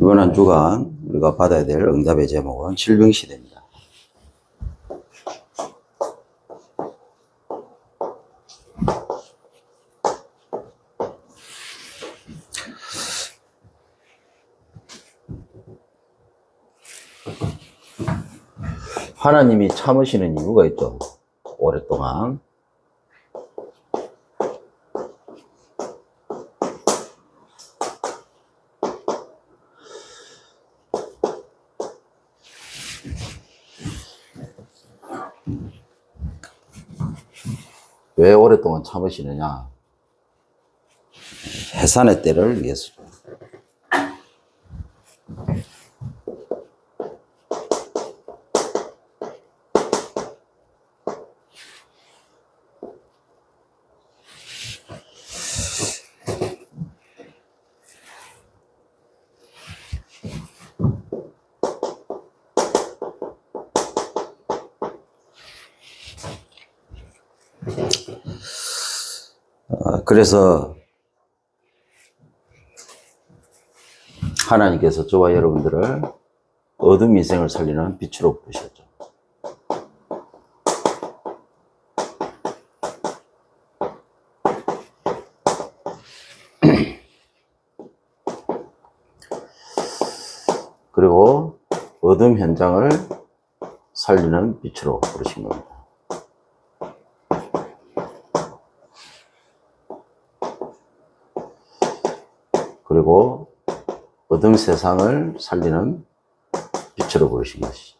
이번 한 주간 우리가 받아야 될 응답의 제목은 질병시대입니다. 하나님이 참으시는 이유가 있죠. 오랫동안. 왜 오랫동안 참으시느냐? 해산의 때를 위해서죠. 그래서 하나님께서 저와 여러분들을 어둠 인생을 살리는 빛으로 부르셨죠. 그리고 어둠 현장을 살리는 빛으로 부르신 겁니다. 그리고 어둠 세상을 살리는 빛으로 부르신 것이죠.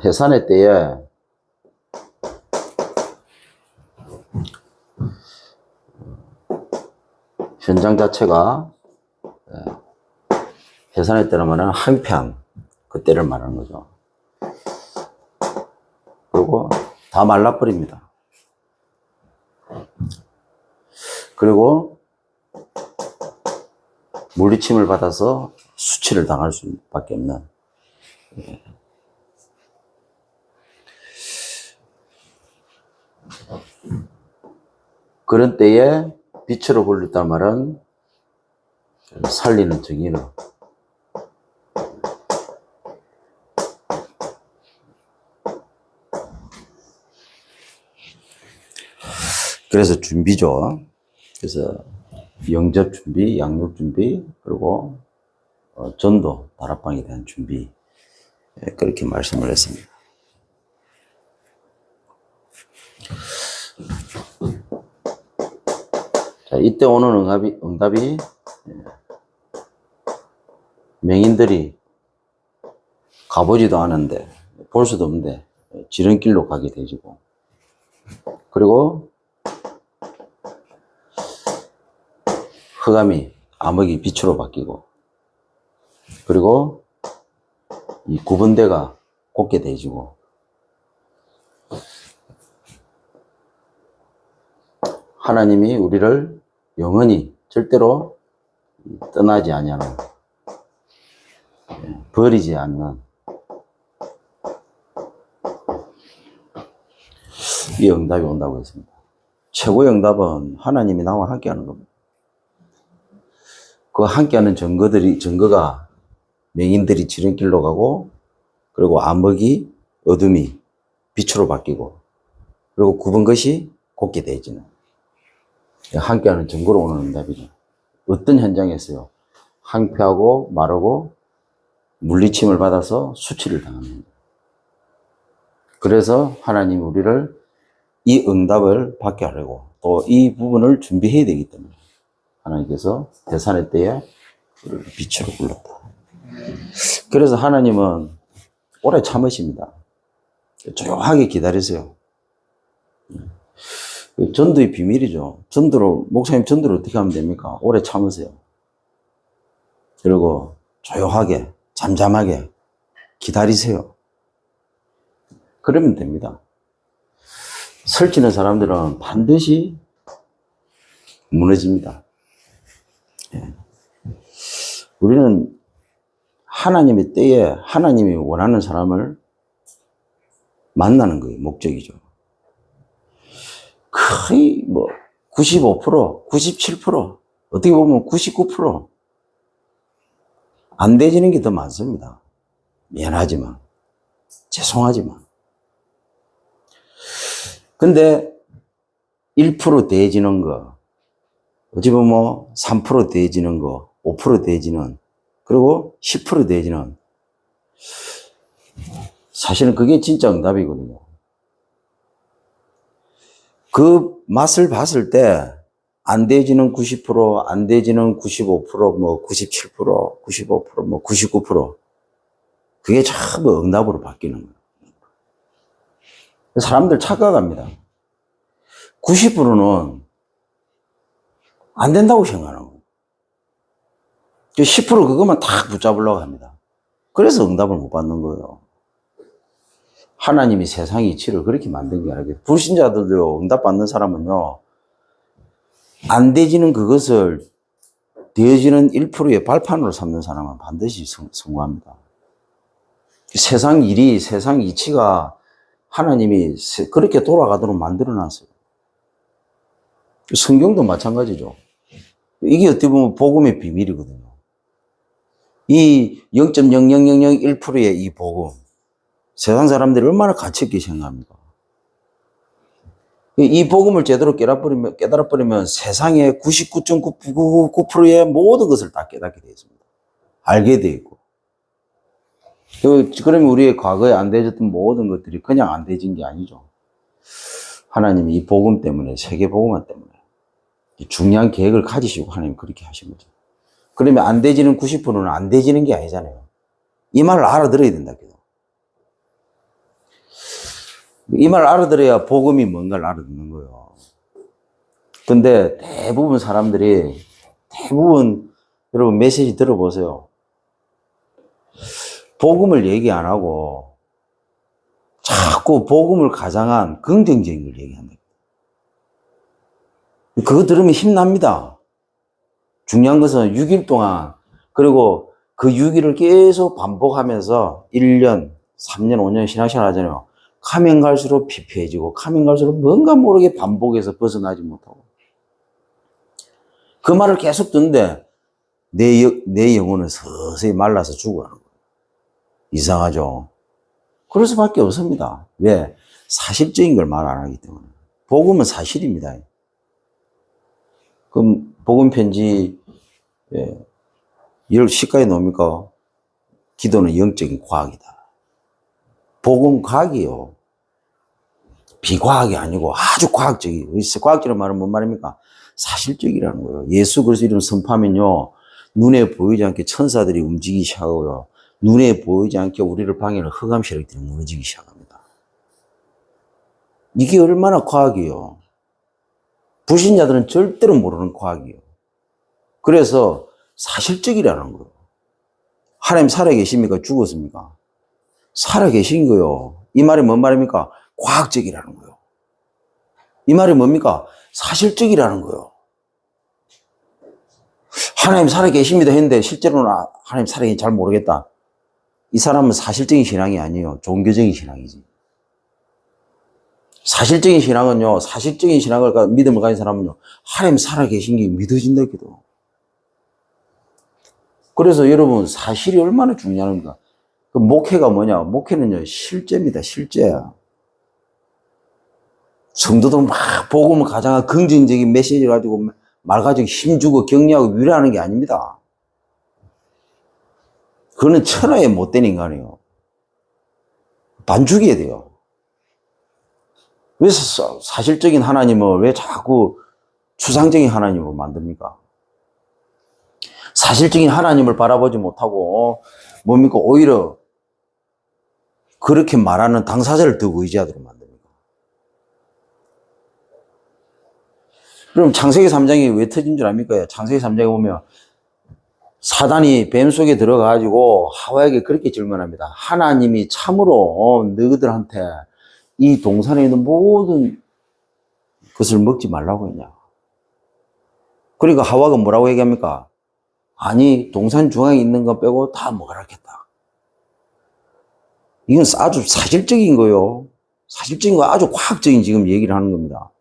해산의 때에 현장 자체가 해산의 때를 말하는 한편 그 때를 말하는 거죠. 그리고 다 말라버립니다. 그리고 물리침을 받아서 수치를 당할 수밖에 없는 그런 때에 빛으로 불렸단 말은 살리는 정의로 그래서 준비죠. 그래서 영접 준비, 양육 준비, 그리고 전도, 다락방에 대한 준비 그렇게 말씀을 했습니다. 자, 이때 오는 응답이 맹인들이 가보지도 않은데 볼 수도 없는데 지름길로 가게 되지고, 그리고 흑암이 암흑이 빛으로 바뀌고, 그리고 이 구분대가 곱게 되지고, 하나님이 우리를 영원히 절대로 떠나지 아니하는, 버리지 않는 이 응답이 온다고 했습니다. 최고의 응답은 하나님이 나와 함께하는 겁니다. 그 함께하는 증거가 맹인들이 지름길로 가고, 그리고 암흑이 어둠이 빛으로 바뀌고, 그리고 굽은 것이 곱게 되어지는 함께하는 증거로 오는 응답이죠. 어떤 현장에서요? 항폐하고 마르고 물리침을 받아서 수치를 당합니다. 그래서 하나님 우리를 이 응답을 받게 하려고 또 이 부분을 준비해야 되기 때문에 하나님께서 해산의 때에 우리를 빛으로 불렀다. 그래서 하나님은 오래 참으십니다. 조용하게 기다리세요. 전도의 비밀이죠. 목사님 전도를 어떻게 하면 됩니까? 오래 참으세요. 그리고 조용하게, 잠잠하게 기다리세요. 그러면 됩니다. 설치는 사람들은 반드시 무너집니다. 우리는 하나님의 때에 하나님이 원하는 사람을 만나는 거예요. 목적이죠. 거의 뭐 95%, 97%, 어떻게 보면 99%안 되지는 게 더 많습니다. 미안하지만, 죄송하지만. 근데 1% 돼지는 거, 어찌 보면 뭐 3% 돼지는 거, 5% 돼지는, 그리고 10% 돼지는 사실은 그게 진짜 응답이거든요. 그 맛을 봤을 때 안 돼지는 90%, 안 돼지는 95%, 뭐 97%, 95%, 뭐 99%. 그게 전부 응답으로 바뀌는 거예요. 사람들 착각합니다. 90%는 안 된다고 생각하는 거예요. 10% 그것만 딱 붙잡으려고 합니다. 그래서 응답을 못 받는 거예요. 하나님이 세상 이치를 그렇게 만든 게 아니고, 불신자들도 응답 받는 사람은요, 안 되지는 그것을 되어지는 1%의 발판으로 삼는 사람은 반드시 성공합니다. 세상 일이, 세상 이치가 하나님이 그렇게 돌아가도록 만들어 놨어요. 성경도 마찬가지죠. 이게 어떻게 보면 복음의 비밀이거든요. 이 0.00001%의 이 복음, 세상 사람들이 얼마나 가치 있게 생각합니까? 이 복음을 제대로 깨달아버리면 세상의 99.999%의 모든 것을 다 깨닫게 되어 있습니다. 알게 되어 있고. 그러면 우리의 과거에 안 되어졌던 모든 것들이 그냥 안 되어진 게 아니죠. 하나님이 이 복음 때문에, 세계 복음화 때문에 중요한 계획을 가지시고 하나님 그렇게 하신 거죠. 그러면 안 되지는 90%는 안 되지는 게 아니잖아요. 이 말을 알아들어야 된다. 이 말을 알아들어야 복음이 뭔가를 알아듣는 거예요. 근데 대부분 사람들이, 여러분 메시지 들어보세요. 복음을 얘기 안 하고 자꾸 복음을 가장한 긍정적인 걸 얘기한다. 그거 들으면 힘납니다. 중요한 것은 6일 동안, 그리고 그 6일을 계속 반복하면서 1년, 3년, 5년 신앙생활 하잖아요. 가면 갈수록 피폐해지고, 가면 갈수록 뭔가 모르게 반복해서 벗어나지 못하고. 그 말을 계속 듣는데 내 영혼은 서서히 말라서 죽어가는 거예요. 이상하죠? 그럴 수밖에 없습니다. 왜? 사실적인 걸 말 안 하기 때문에. 복음은 사실입니다. 그럼 복음 편지 이걸 시가에 놓습니까? 기도는 영적인 과학이다. 복음 과학이요. 비과학이 아니고 아주 과학적이에요. 과학적인 말은 뭔 말입니까? 사실적이라는 거예요. 예수 그리스도 이름 선포하면요, 눈에 보이지 않게 천사들이 움직이기 시작하고요, 눈에 보이지 않게 우리를 방해하는 흑암 세력들이 무너지기 시작합니다. 이게 얼마나 과학이에요. 불신자들은 절대로 모르는 과학이에요. 그래서 사실적이라는 거예요. 하나님 살아계십니까? 죽었습니까? 살아계신 거예요. 이 말이 뭔 말입니까? 과학적이라는 거예요. 이 말이 뭡니까? 사실적이라는 거예요. 하나님 살아계십니다 했는데 실제로는 하나님 살아계신지 잘 모르겠다. 이 사람은 사실적인 신앙이 아니에요. 종교적인 신앙이지. 사실적인 신앙은요, 사실적인 신앙을, 믿음을 가진 사람은요, 하나님 살아계신 게 믿어진다 해도. 그래서 여러분, 사실이 얼마나 중요합니까? 그 목회가 뭐냐? 목회는요, 실제입니다, 실제야. 성도들 막 복음을 가장한 긍정적인 메시지를 가지고 말 가지고 힘주고 격려하고 위로하는 게 아닙니다. 그거는 천하에 못된 인간이에요. 반죽이어야 돼요. 왜 사실적인 하나님을 왜 자꾸 추상적인 하나님으로 만듭니까? 사실적인 하나님을 바라보지 못하고 뭡니까? 오히려 그렇게 말하는 당사자를 더 의지하도록 만듭니다. 그럼 창세기 3장이 왜 터진 줄 압니까? 창세기 3장에 보면 사단이 뱀 속에 들어가가지고 하와에게 그렇게 질문합니다. 하나님이 참으로 너희들한테 이 동산에 있는 모든 것을 먹지 말라고 했냐? 그러니까 하와가 뭐라고 얘기합니까? 아니, 동산 중앙에 있는 거 빼고 다 먹으라 했다. 이건 아주 사실적인 거요. 사실적인 거, 아주 과학적인 지금 얘기를 하는 겁니다.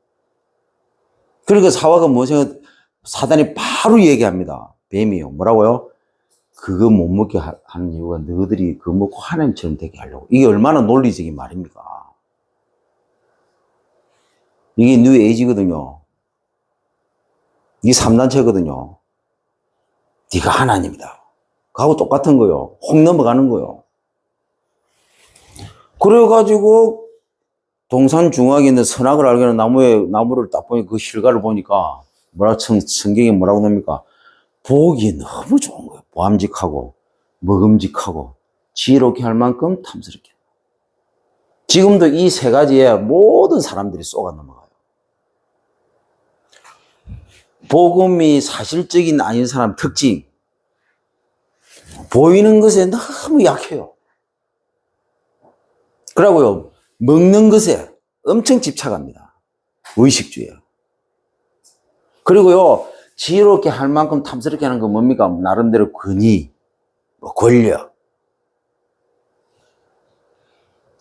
그러니까 사화가 무엇이냐, 사단이 바로 얘기합니다. 뱀이요. 뭐라고요? 그거 못 먹게 하는 이유가 너희들이 그거 먹고 하나님처럼 되게 하려고. 이게 얼마나 논리적인 말입니까? 이게 뉴에이지거든요. 이게 3단체거든요. 네가 하나님이다. 그하고 똑같은 거요. 혹 넘어가는 거요. 그래가지고 동산 중앙에 있는 선악을 알게 하는 나무를 딱 보니 그 실과를 보니까 성경에 뭐라고 납니까? 보기 너무 좋은 거예요. 보암직하고 먹음직하고 지혜롭게 할 만큼 탐스럽게. 지금도 이 세 가지에 모든 사람들이 쏘가 넘어가요. 복음이 사실적인 아닌 사람 특징. 보이는 것에 너무 약해요. 그러고요, 먹는 것에 엄청 집착합니다. 의식주의에. 그리고요, 지혜롭게 할 만큼 탐스럽게 하는 건 뭡니까? 나름대로 권위, 권력,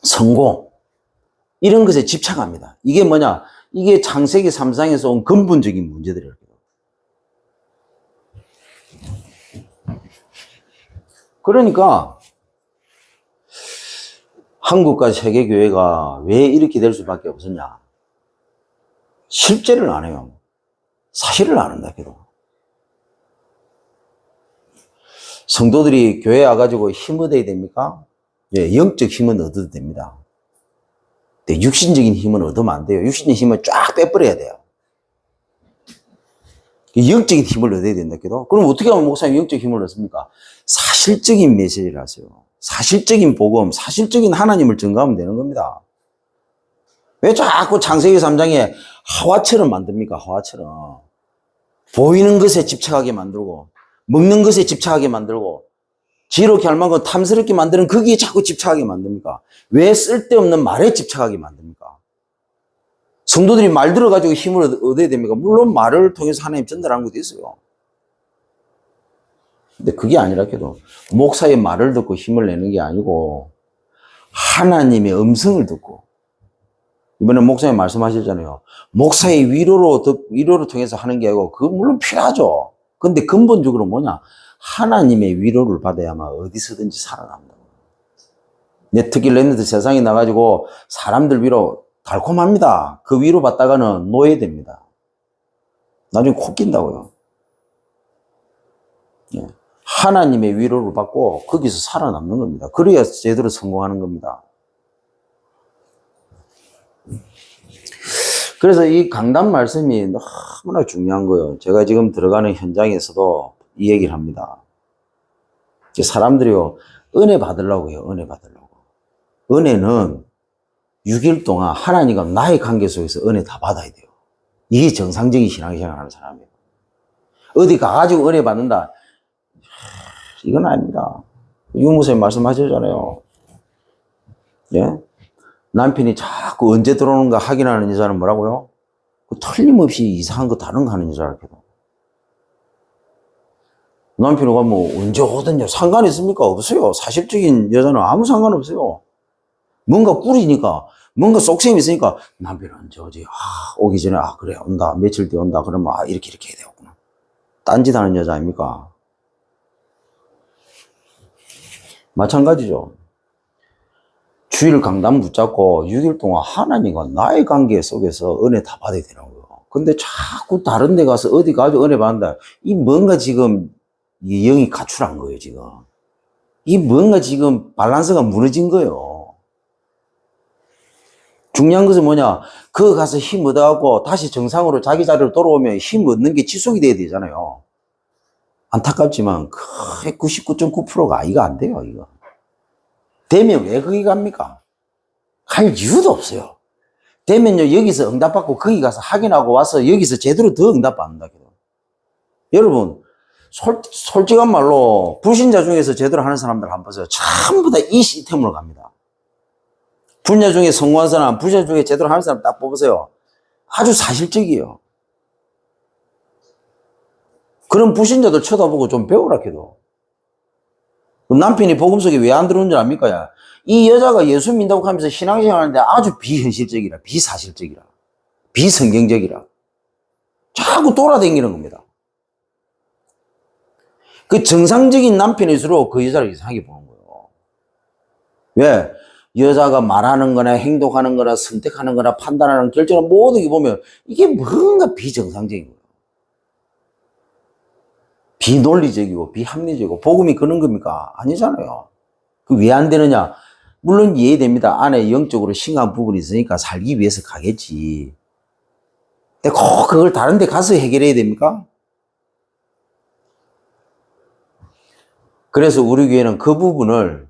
성공, 이런 것에 집착합니다. 이게 뭐냐? 이게 창세기 3장에서 온 근본적인 문제들이에요. 그러니까 한국과 세계교회가 왜 이렇게 될 수밖에 없었냐? 실제를 안 해요. 사실을 안 한다, 그래도. 성도들이 교회에 와가지고 힘을 얻어야 됩니까? 예, 영적 힘은 얻어도 됩니다. 근데 육신적인 힘은 얻으면 안 돼요. 육신의 힘을 쫙 빼버려야 돼요. 영적인 힘을 얻어야 된다, 그래도. 그럼 어떻게 하면 목사님 영적 힘을 얻습니까? 사실적인 메시지를 하세요. 사실적인 복음, 사실적인 하나님을 증거하면 되는 겁니다. 왜 자꾸 창세기 3장에 하와처럼 만듭니까? 하와처럼. 보이는 것에 집착하게 만들고, 먹는 것에 집착하게 만들고, 지혜롭게 할 만큼 탐스럽게 만드는 거기에 자꾸 집착하게 만듭니까? 왜 쓸데없는 말에 집착하게 만듭니까? 성도들이 말 들어가지고 힘을 얻어야 됩니까? 물론 말을 통해서 하나님 전달하는 것도 있어요. 근데 그게 아니라 해도 목사의 말을 듣고 힘을 내는 게 아니고 하나님의 음성을 듣고, 이번에 목사님 말씀하셨잖아요. 목사의 위로를 통해서 하는 게 아니고, 그건 물론 필요하죠. 근데 근본적으로 뭐냐? 하나님의 위로를 받아야만 어디서든지 살아남는다. 특히 랩런트 세상에 나가지고 사람들 위로 달콤합니다. 그 위로 받다가는 노예됩니다. 나중에 코 낀다고요. 예. 하나님의 위로를 받고 거기서 살아남는 겁니다. 그래야 제대로 성공하는 겁니다. 그래서 이 강단 말씀이 너무나 중요한 거예요. 제가 지금 들어가는 현장에서도 이 얘기를 합니다. 사람들이요, 은혜 받으려고 해요. 은혜 받으려고. 은혜는 6일 동안 하나님과 나의 관계 속에서 은혜 다 받아야 돼요. 이게 정상적인 신앙생활 하는 사람이에요. 어디 가가지고 은혜 받는다, 이건 아닙니다. 유무선생님 말씀하셨잖아요. 예? 남편이 자꾸 언제 들어오는가 확인하는 여자는 뭐라고요? 틀림없이 이상한 거 다른 거 하는 여자라고. 남편이 뭐 언제 오든요. 상관 있습니까? 없어요. 사실적인 여자는 아무 상관 없어요. 뭔가 꾸리니까, 뭔가 속셈이 있으니까 남편은 언제 오지? 오기 전에 그래 온다. 며칠 뒤에 온다. 그러면 이렇게 해야 되겠구나. 딴짓 하는 여자 아닙니까? 마찬가지죠. 주일 강단 붙잡고 6일 동안 하나님과 나의 관계 속에서 은혜 다 받아야 되는 거예요. 근데 자꾸 다른 데 가서 어디 가서 은혜 받는다. 이 뭔가 지금 이 영이 가출한 거예요, 지금. 이 뭔가 지금 밸런스가 무너진 거예요. 중요한 것은 뭐냐? 그거 가서 힘 얻어갖고 다시 정상으로 자기 자리로 돌아오면 힘 얻는 게 지속이 돼야 되잖아요. 안타깝지만 거의 99.9%가 이거 안 돼요, 이거. 되면 왜 거기 갑니까? 갈 이유도 없어요. 되면요, 여기서 응답받고 거기 가서 확인하고 와서 여기서 제대로 더 응답받는다. 여러분, 솔직한 말로 불신자 중에서 제대로 하는 사람들 한번 보세요. 전부 다 이 시스템으로 갑니다. 분야 중에 성공한 사람, 불신자 중에 제대로 하는 사람 딱 뽑으세요. 아주 사실적이에요. 그런 불신자들 쳐다보고 좀 배우라 해도. 남편이 복음 속에 왜 안 들어오는 줄 압니까? 이 여자가 예수 믿는다고 하면서 신앙생활 하는데 아주 비현실적이라, 비사실적이라, 비성경적이라. 자꾸 돌아다니는 겁니다. 그 정상적인 남편일수록 그 여자를 이상하게 보는 거예요. 왜? 여자가 말하는 거나 행동하는 거나 선택하는 거나 판단하는 결정을 모든 게 보면 이게 뭔가 비정상적인 거예요. 비논리적이고 비합리적이고 복음이 그런 겁니까? 아니잖아요. 그 왜 안 되느냐? 물론 이해됩니다. 안에 영적으로 심각한 부분이 있으니까 살기 위해서 가겠지. 근데 꼭 그걸 다른 데 가서 해결해야 됩니까? 그래서 우리 교회는 그 부분을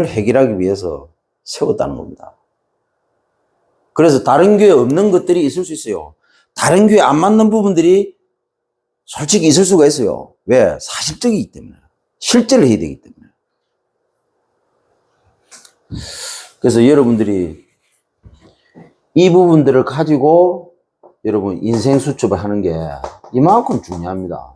해결하기 위해서 세웠다는 겁니다. 그래서 다른 교회에 없는 것들이 있을 수 있어요. 다른 교회에 안 맞는 부분들이 솔직히 있을 수가 있어요. 왜? 사실적이기 때문에. 실제를 해야 되기 때문에. 그래서 여러분들이 이 부분들을 가지고 여러분 인생 수첩을 하는 게 이만큼 중요합니다.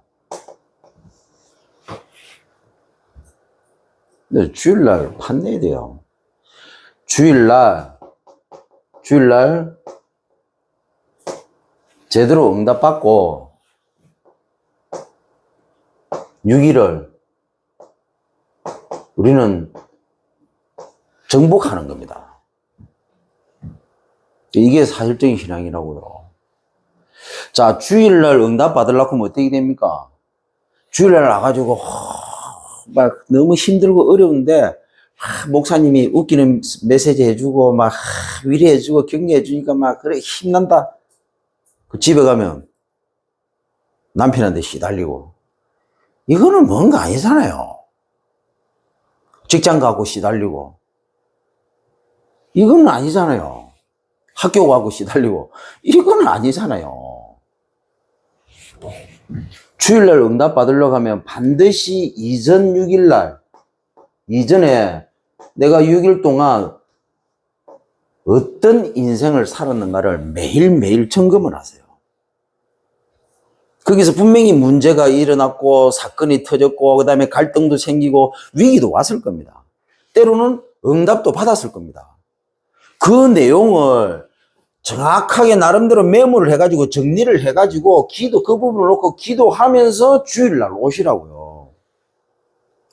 근데 주일날 판내야 돼요. 주일날 제대로 응답받고 6일을 우리는 정복하는 겁니다. 이게 사실적인 신앙이라고요. 자, 주일날 응답 받으려고 하면 어떻게 됩니까? 주일날 나가지고 막 너무 힘들고 어려운데 목사님이 웃기는 메시지 해주고 막 위로해주고 격려해주니까 막 그래 힘난다. 그 집에 가면 남편한테 시달리고 이거는 뭔가 아니잖아요. 직장 가고 시달리고 이건 아니잖아요. 학교 가고 시달리고 이건 아니잖아요. 주일날 응답 받으려고 하면 반드시 이전 6일날 이전에 내가 6일 동안 어떤 인생을 살았는가를 매일매일 점검을 하세요. 거기서 분명히 문제가 일어났고 사건이 터졌고 그 다음에 갈등도 생기고 위기도 왔을 겁니다. 때로는 응답도 받았을 겁니다. 그 내용을 정확하게 나름대로 메모를 해가지고 정리를 해가지고 그 부분을 놓고 기도하면서 주일날 오시라고요.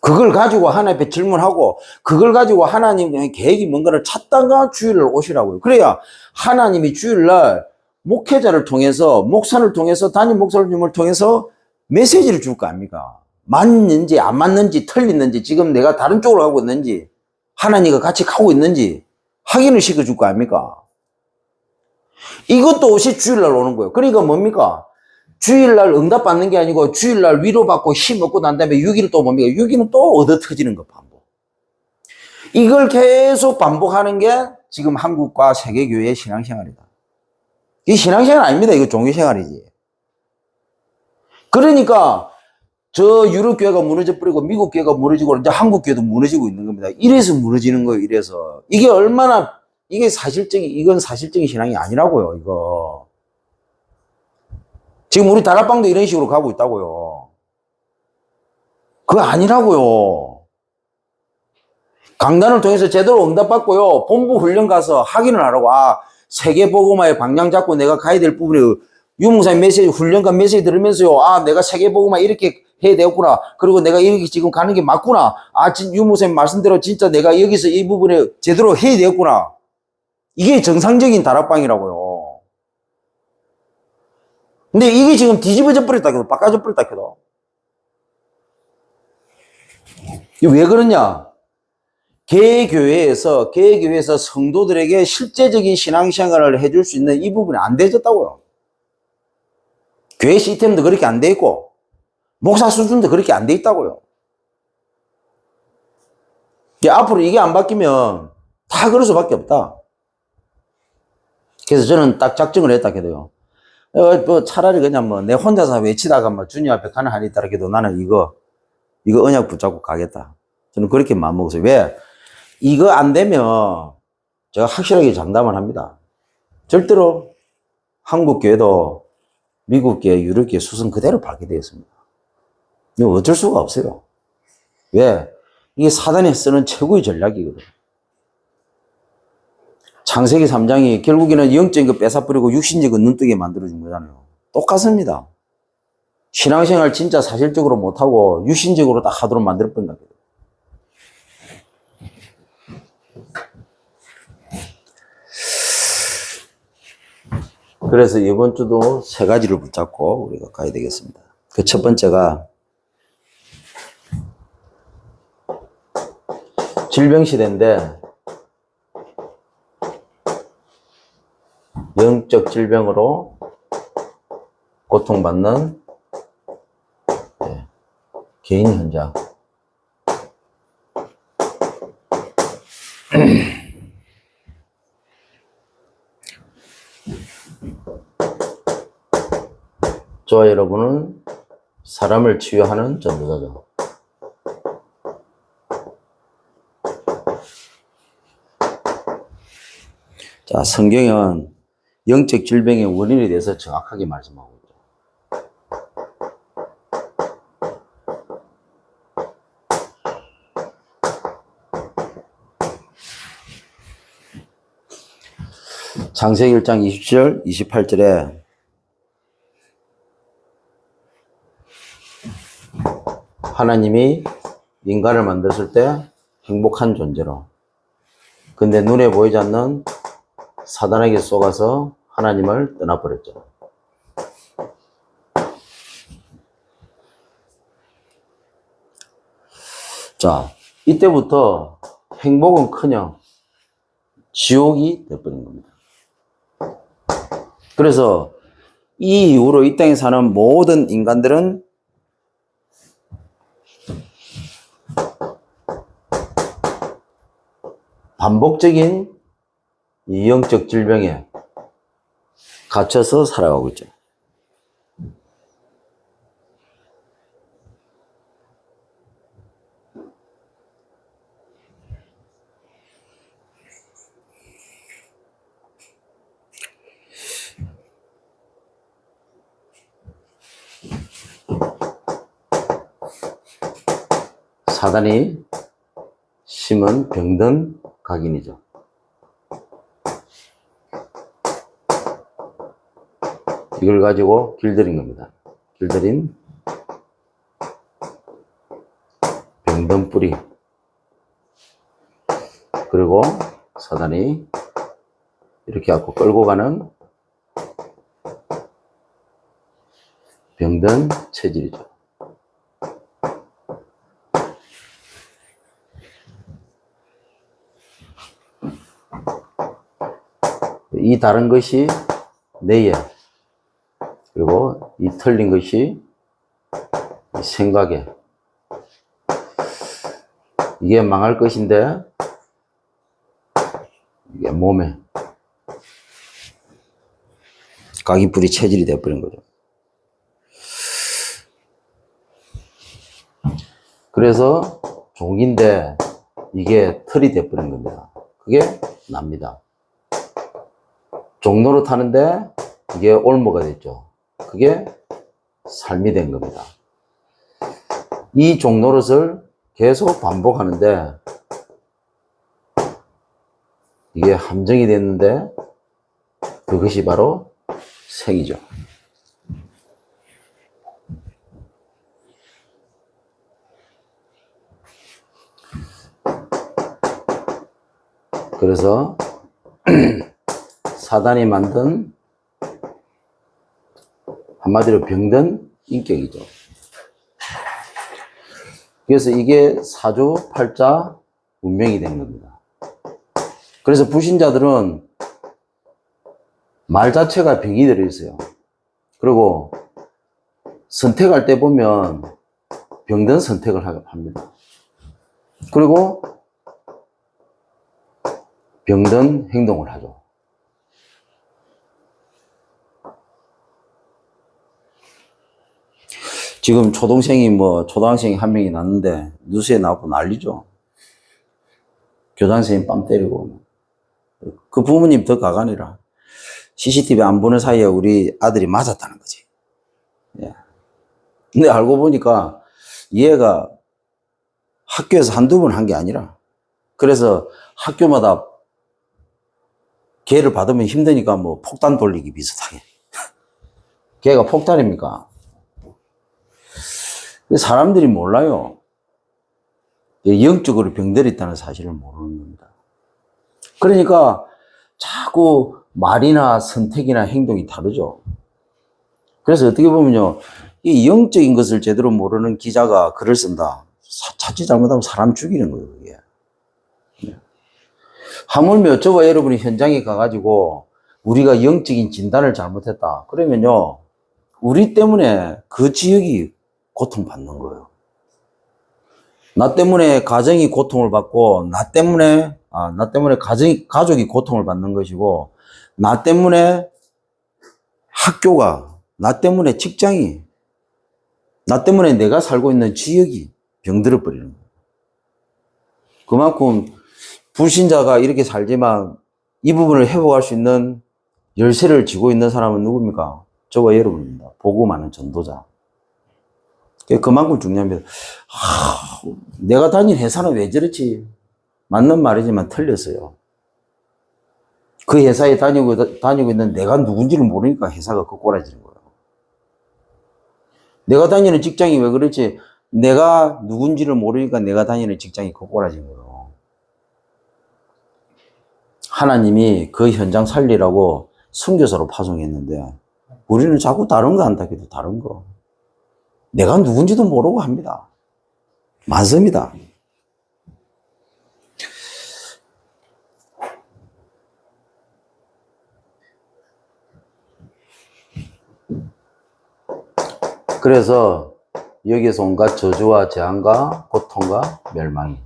그걸 가지고 하나님 앞에 질문하고 그걸 가지고 하나님의 계획이 뭔가를 찾다가 주일날 오시라고요. 그래야 하나님이 주일날 목회자를 통해서 목사를 통해서 담임 목사님을 통해서 메시지를 줄 거 아닙니까? 맞는지 안 맞는지 틀리는지 지금 내가 다른 쪽으로 가고 있는지 하나님과 같이 가고 있는지 확인을 시켜줄 거 아닙니까? 이것도 없이 주일날 오는 거예요. 그러니까 뭡니까? 주일날 응답 받는 게 아니고 주일날 위로받고 힘 얻고 난 다음에 6일 또 뭡니까? 6일은 또 얻어 터지는 거 반복. 이걸 계속 반복하는 게 지금 한국과 세계교회의 신앙생활이다. 이 신앙생활 아닙니다. 이거 종교생활이지. 그러니까 저 유럽교회가 무너져 버리고 미국 교회가 무너지고 이제 한국 교회도 무너지고 있는 겁니다. 이래서 무너지는 거예요. 이래서 이게 얼마나 이건 사실적인 신앙이 아니라고요. 이거 지금 우리 다락방도 이런 식으로 가고 있다고요. 그거 아니라고요. 강단을 통해서 제대로 응답받고요. 본부 훈련 가서 확인을 하라고. 세계복음화의 방향 잡고 내가 가야 될 부분에 유목사님 메시지 훈련과 메시지 들으면서요. 내가 세계복음화 이렇게 해야 되겠구나. 그리고 내가 여기 지금 가는 게 맞구나. 유목사님 말씀대로 진짜 내가 여기서 이 부분에 제대로 해야 되겠구나. 이게 정상적인 다락방이라고요. 근데 이게 지금 뒤집어져 버렸다 해도 바꿔져 버렸다 해도 왜 그러냐? 개교회에서 성도들에게 실제적인 신앙생활을 해줄 수 있는 이 부분이 안 되졌다고요. 교회 시스템도 그렇게 안 돼 있고 목사 수준도 그렇게 안 돼 있다고요. 앞으로 이게 안 바뀌면 다 그럴 수밖에 없다. 그래서 저는 딱 작정을 했다 해도요. 차라리 그냥 내 혼자서 외치다가 주님 앞에 가는 한이 있다 해도 나는 이거 언약 붙잡고 가겠다. 저는 그렇게 마음먹었어요. 왜? 이거 안 되면 제가 확실하게 장담을 합니다. 절대로 한국 교회도 미국 교회, 유럽 교회 수순 그대로 밟게 되었습니다. 이거 어쩔 수가 없어요. 왜? 이게 사단이 쓰는 최고의 전략이거든요. 창세기 3장이 결국에는 영적인 거 뺏어버리고 육신적인 눈뜨게 만들어준 거잖아요. 똑같습니다. 신앙생활 진짜 사실적으로 못하고 유신적으로 딱 하도록 만들어버린 겁니다. 그래서 이번 주도 세 가지를 붙잡고 우리가 가야 되겠습니다. 그 첫 번째가 질병시대인데 영적 질병으로 고통받는 개인 현장. 저와 여러분은 사람을 치유하는 전도자죠. 자, 성경은 영적 질병의 원인에 대해서 정확하게 말씀하고 있죠. 창세기 1장 20절, 28절에 하나님이 인간을 만들었을 때 행복한 존재로, 근데 눈에 보이지 않는 사단에게 속아서 하나님을 떠나버렸죠. 자, 이때부터 행복은커녕 지옥이 되어버린 겁니다. 그래서 이 이후로 이 땅에 사는 모든 인간들은 반복적인 이 영적 질병에 갇혀서 살아가고 있죠. 사단이 심은 병든 각인이죠. 이걸 가지고 길들인 겁니다. 길들인 병든 뿌리. 그리고 사단이 이렇게 갖고 끌고 가는 병든 체질이죠. 이 다른 것이 뇌에, 그리고 이 틀린 것이 생각에. 이게 망할 것인데 이게 몸에 각인뿌리 체질이 되어버린 거죠. 그래서 종인데 이게 털이 되어버린 겁니다. 그게 납니다. 종로로 타는데 이게 올모가 됐죠. 그게 삶이 된 겁니다. 이 종노릇을 계속 반복하는데 이게 함정이 됐는데 그것이 바로 생이죠. 그래서 사단이 만든 한마디로 병든 인격이죠. 그래서 이게 사주팔자 운명이 된 겁니다. 그래서 불신자들은 말 자체가 병이 들어있어요. 그리고 선택할 때 보면 병든 선택을 합니다. 그리고 병든 행동을 하죠. 지금 초등학생이 한 명이 났는데 뉴스에 나오고 난리죠. 교장선생님 뺨 때리고. 그 부모님 더 가관이라. CCTV 안 보는 사이에 우리 아들이 맞았다는 거지. 예. 근데 알고 보니까 얘가 학교에서 한두 번 한 게 아니라, 그래서 학교마다 걔를 받으면 힘드니까 폭탄 돌리기 비슷하게. 걔가 폭탄입니까? 사람들이 몰라요. 영적으로 병들어 있다는 사실을 모르는 겁니다. 그러니까 자꾸 말이나 선택이나 행동이 다르죠. 그래서 어떻게 보면요, 이 영적인 것을 제대로 모르는 기자가 글을 쓴다. 자칫 잘못하면 사람 죽이는 거예요, 그게. 하물며 저와 여러분이 현장에 가가지고 우리가 영적인 진단을 잘못했다. 그러면요, 우리 때문에 그 지역이 고통받는 거예요. 나 때문에 가정이 고통을 받고, 나 때문에 가족이 고통을 받는 것이고, 나 때문에 학교가, 나 때문에 직장이, 나 때문에 내가 살고 있는 지역이 병들어 버리는 거예요. 그만큼 불신자가 이렇게 살지만 이 부분을 회복할 수 있는 열쇠를 쥐고 있는 사람은 누굽니까? 저와 여러분입니다. 복음 많은 전도자. 그만큼 중요합니다. 내가 다닌 회사는 왜 저렇지? 맞는 말이지만 틀렸어요. 그 회사에 다니고 있는 내가 누군지를 모르니까 회사가 그 꼬라지는 거예요. 내가 다니는 직장이 왜 그렇지? 내가 누군지를 모르니까 내가 다니는 직장이 그 꼬라진 거예요. 하나님이 그 현장 살리라고 선교사로 파송했는데 우리는 자꾸 다른 거 한다 해도 다른 거. 내가 누군지도 모르고 합니다. 많습니다. 그래서 여기에서 온갖 저주와 재앙과 고통과 멸망이.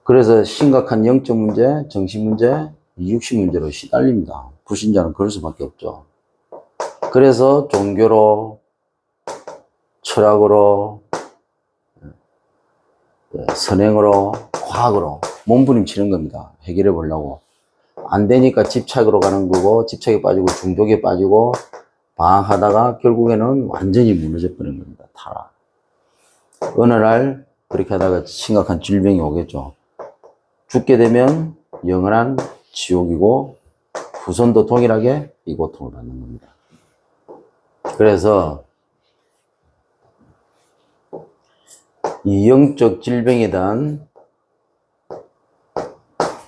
그래서 심각한 영적 문제, 정신 문제, 육신 문제로 시달립니다. 불신자는 그럴 수밖에 없죠. 그래서 종교로, 철학으로, 선행으로, 과학으로 몸부림치는 겁니다. 해결해 보려고. 안 되니까 집착으로 가는 거고, 집착에 빠지고 중독에 빠지고 방황하다가 결국에는 완전히 무너져 버리는 겁니다. 타락. 어느 날 그렇게 하다가 심각한 질병이 오겠죠. 죽게 되면 영원한 지옥이고 후손도 동일하게 이 고통을 받는 겁니다. 그래서 이 영적 질병에 대한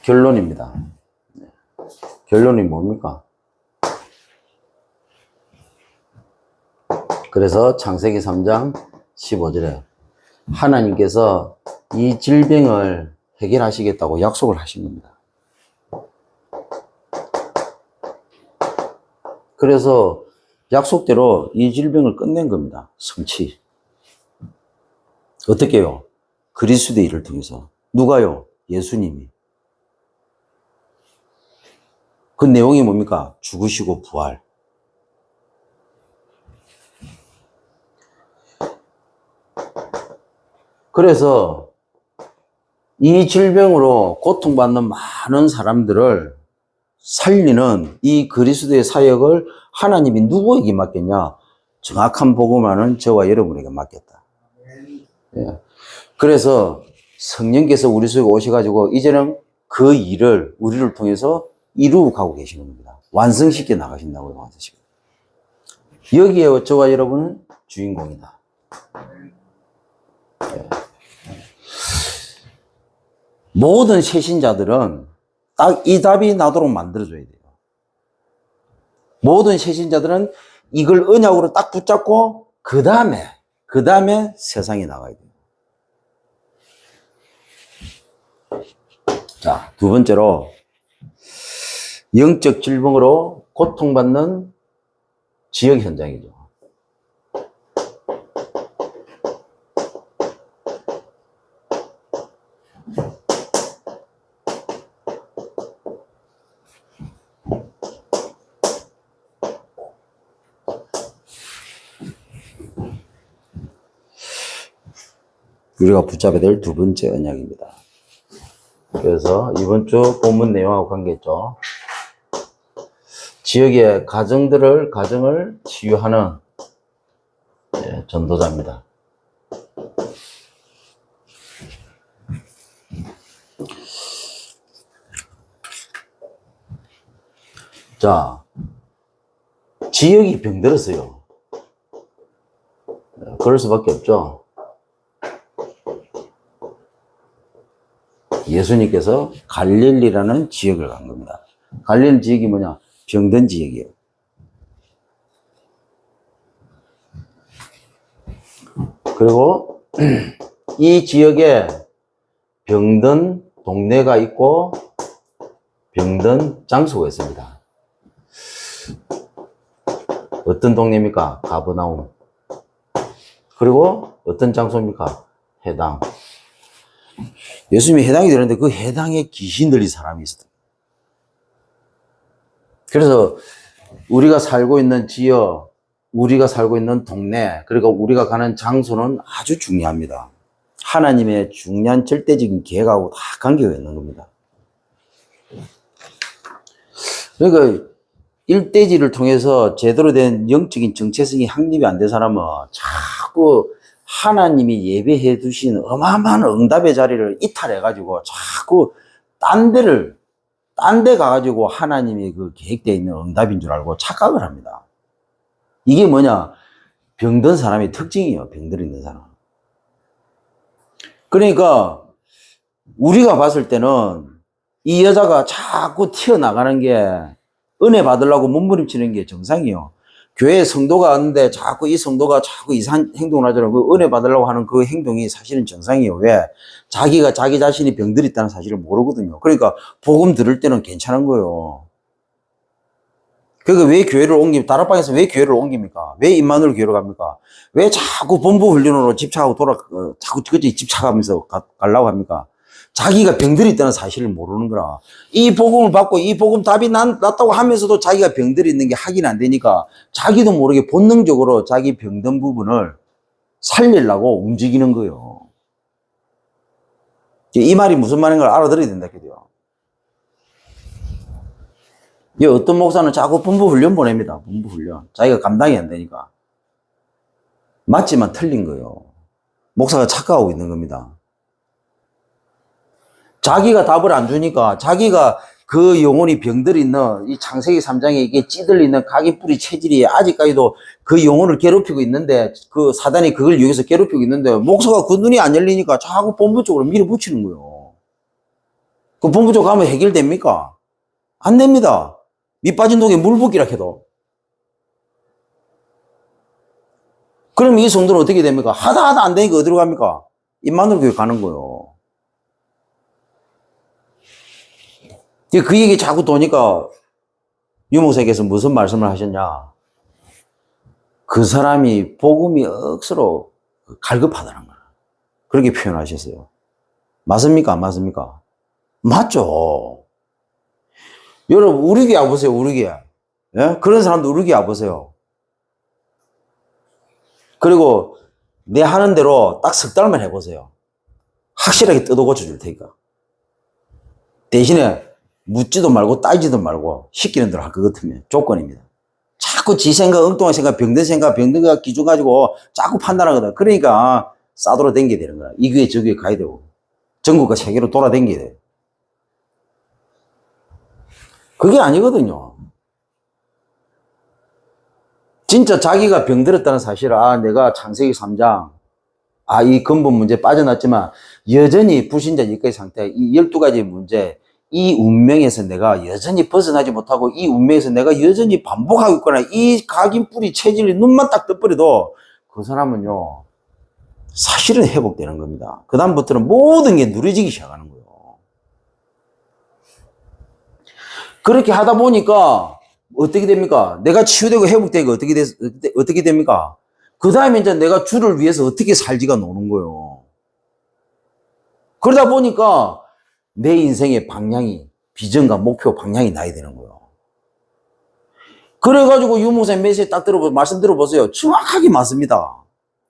결론입니다. 결론이 뭡니까? 그래서 창세기 3장 15절에 하나님께서 이 질병을 해결하시겠다고 약속을 하신 겁니다. 그래서 약속대로 이 질병을 끝낸 겁니다. 성취. 어떻게 해요? 그리스도의 일을 통해서. 누가요? 예수님이. 그 내용이 뭡니까? 죽으시고 부활. 그래서 이 질병으로 고통받는 많은 사람들을 살리는 이 그리스도의 사역을 하나님이 누구에게 맡겼냐? 정확한 복음하는 저와 여러분에게 맡겼다. 예. 그래서 성령께서 우리 속에 오셔가지고 이제는 그 일을 우리를 통해서 이루어 가고 계시는 겁니다. 완성시켜 나가신다고요. 완성시켜. 여기에 저와 여러분은 주인공이다. 예. 모든 새신자들은 딱 이 답이 나도록 만들어줘야 돼요. 모든 새신자들은 이걸 언약으로 딱 붙잡고 그 다음에 세상에 나가야 돼요. 자, 두 번째로 영적 질병으로 고통받는 지역 현장이죠. 우리가 붙잡아야 될 두 번째 언약입니다. 그래서 이번 주 본문 내용하고 관계있죠. 지역의 가정을 치유하는 전도자입니다. 자, 지역이 병들었어요. 그럴 수밖에 없죠. 예수님께서 갈릴리라는 지역을 간 겁니다. 갈릴리 지역이 뭐냐? 병든 지역이에요. 그리고 이 지역에 병든 동네가 있고 병든 장소가 있습니다. 어떤 동네입니까? 가버나움. 그리고 어떤 장소입니까? 해당. 예수님이 해당이 되는데 그 해당에 귀신 들린 사람이 있었다. 그래서 우리가 살고 있는 지역, 우리가 살고 있는 동네, 그리고 우리가 가는 장소는 아주 중요합니다. 하나님의 중요한 절대적인 계획하고 다 관계가 있는 겁니다. 그러니까 일대지를 통해서 제대로 된 영적인 정체성이 확립이 안 된 사람은 자꾸 하나님이 예배해 두신 어마어마한 응답의 자리를 이탈해가지고 자꾸 딴 데 가가지고 하나님이 그 계획되어 있는 응답인 줄 알고 착각을 합니다. 이게 뭐냐? 병든 사람의 특징이에요. 병들어 있는 사람. 그러니까 우리가 봤을 때는 이 여자가 자꾸 튀어나가는 게 은혜 받으려고 몸부림치는 게 정상이에요. 교회에 성도가 왔는데 자꾸 이 성도가 자꾸 이상한 행동을 하잖아요. 그 은혜 받으려고 하는 그 행동이 사실은 정상이에요. 왜? 자기가 자기 자신이 병들어 있다는 사실을 모르거든요. 그러니까 복음 들을 때는 괜찮은 거예요. 그러니까 왜 교회를 다락방에서 왜 교회를 옮깁니까? 왜 임마누엘 교회로 갑니까? 왜 자꾸 본부 훈련으로 집착하고 자꾸 그지 집착하면서 가려고 합니까? 자기가 병들이 있다는 사실을 모르는 거라. 이 복음을 받고 이 복음 답이 났다고 하면서도 자기가 병들이 있는 게 확인 안 되니까 자기도 모르게 본능적으로 자기 병든 부분을 살리려고 움직이는 거예요. 이 말이 무슨 말인 걸 알아들어야 된다. 그죠? 어떤 목사는 자꾸 본부 훈련 보냅니다. 본부 훈련. 자기가 감당이 안 되니까. 맞지만 틀린 거예요. 목사가 착각하고 있는 겁니다. 자기가 답을 안 주니까 자기가 그 영혼이 병들어 있는 이 창세기 3장에 이게 찌들려 있는 각인 뿌리 체질이 아직까지도 그 영혼을 괴롭히고 있는데 그 사단이 그걸 이용해서 괴롭히고 있는데 목사가 그 눈이 안 열리니까 자꾸 본부 쪽으로 밀어붙이는 거예요. 그 본부 쪽 가면 해결됩니까? 안 됩니다. 밑 빠진 독에 물 붓기라 해도. 그럼 이 성도는 어떻게 됩니까? 하다 안 되니까 어디로 갑니까? 임마누엘 교회 가는 거예요. 그 얘기 자꾸 도니까 유목사께서 무슨 말씀을 하셨냐? 그 사람이 복음이 억수로 갈급하다는 거야. 그렇게 표현하셨어요. 맞습니까? 안 맞습니까? 맞죠. 여러분 우리 교회 와보세요. 우리 교회. 예? 그런 사람도 우리 교회 와보세요. 그리고 내 하는 대로 딱 석 달만 해보세요. 확실하게 뜯어 고쳐줄 테니까. 대신에 묻지도 말고 따지도 말고 시키는 대로 할 것 같으면 조건입니다. 자꾸 지 생각, 엉뚱한 생각, 병든 생각, 병든 기준 가지고 자꾸 판단하거든. 그러니까 싸돌아 댕겨야 되는 거야. 이 교회 저 교회 가야 되고 전국과 세계로 돌아댕겨야 돼. 그게 아니거든요. 진짜 자기가 병들었다는 사실을 내가 창세기 3장 이 근본 문제 빠져났지만 여전히 불신자 여기까지 상태, 이 12가지 문제, 이 운명에서 내가 여전히 벗어나지 못하고 이 운명에서 내가 여전히 반복하고 있거나 이 각인 뿌리 체질이 눈만 딱 떠버려도 그 사람은요 사실은 회복되는 겁니다. 그 다음부터는 모든 게 누려지기 시작하는 거예요. 그렇게 하다 보니까 어떻게 됩니까? 내가 치유되고 회복되고 어떻게 됩니까? 그 다음에 이제 내가 주를 위해서 어떻게 살지가 노는 거예요. 그러다 보니까 내 인생의 방향이, 비전과 목표 방향이 나야 되는 거예요. 그래가지고 유목사님 메시지 딱 말씀 들어보세요. 정확하게 맞습니다.